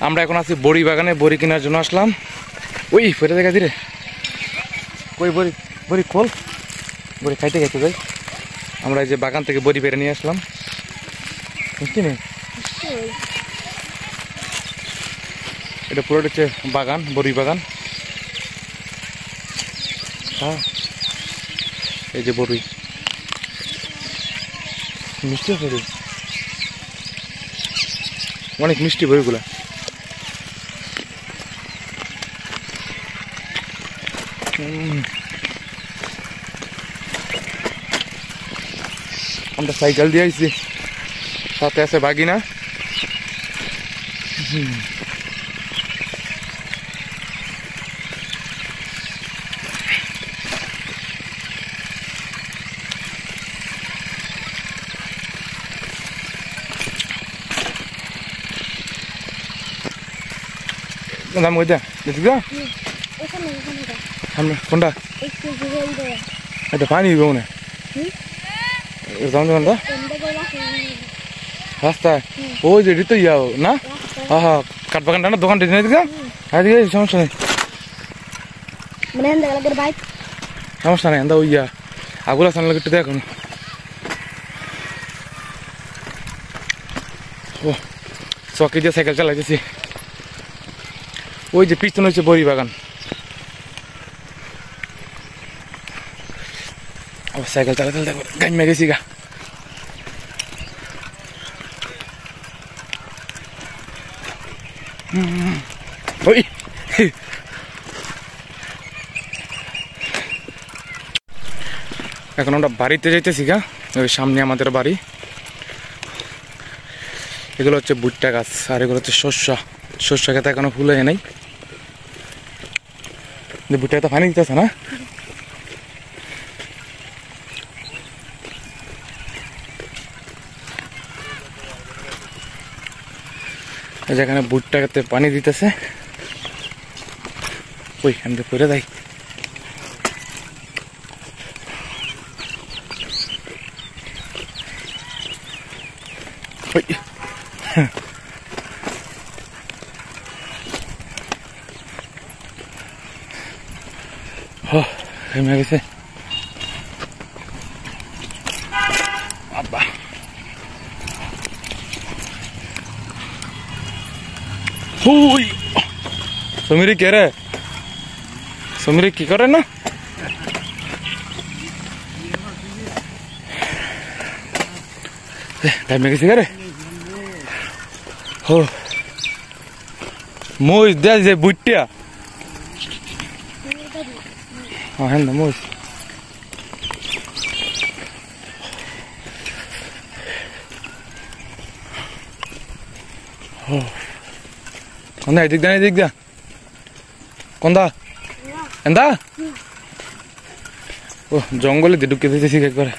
আমরা এখন আছি বড়ি বাগানে, বড়ি কেনার জন্য আসলাম। ওই ফেরে দেখা দিরে কই বড়ি, বড়ি খোল, বড়ি খাইতে খাইতে যাই। আমরা এই যে বাগান থেকে বড়ি বেড়ে নিয়ে আসলাম। বুঝছি নি, এটা পুরো হচ্ছে বাগান, বড়ি বাগান। হ্যাঁ, এই যে বড়ি মিষ্টি আছে, অনেক মিষ্টি বড়িগুলা। আমরা সাইকেল দিয়ে আইছি, সাথে আছে বাগিনা। দাম কই দা দেখি সামনে কোনটা, এটা পানি দিব না কোনটা রাস্তায়, ওই যে তো যাও না। হ্যাঁ হ্যাঁ, কাঠ বাগানটা না, দোকানটা দিকে সমস্যা নেই, সমস্যা নেই। ওই আগুলা সামনে একটু দেখো। ও চকে দিয়ে সাইকেল চালাইতেছি। ওই যে পিছনে হচ্ছে বড়ি বাগান। সাইকেল চালাতে দেখো গান মেরেছি গা। ওই এখন আমরা বাড়িতে যাইতেছি গা। ওই সামনে আমাদের বাড়ি। এগুলো হচ্ছে ভুট্টা গাছ, আর এগুলো হচ্ছে শস্য। শস্য খেতে এখনো ফুল হয় নাই। ভুট্টা তো পানি দিতেছে না। যেখানে ভুট্টা খেতে পানি দিতেছে, ওই আমি করে যাই। হেমে গেছে আব্বা। সমীরে কে রে, সমীরে কি করে না হেমে গেছে রে। হো মই দে যে বুটটা, হ্যাঁ হ্যাঁ মই কোনটা, এদিক দা এদিক দা কোনটা এন্দা। ও জঙ্গলে ঢুকে দিতেছি করে।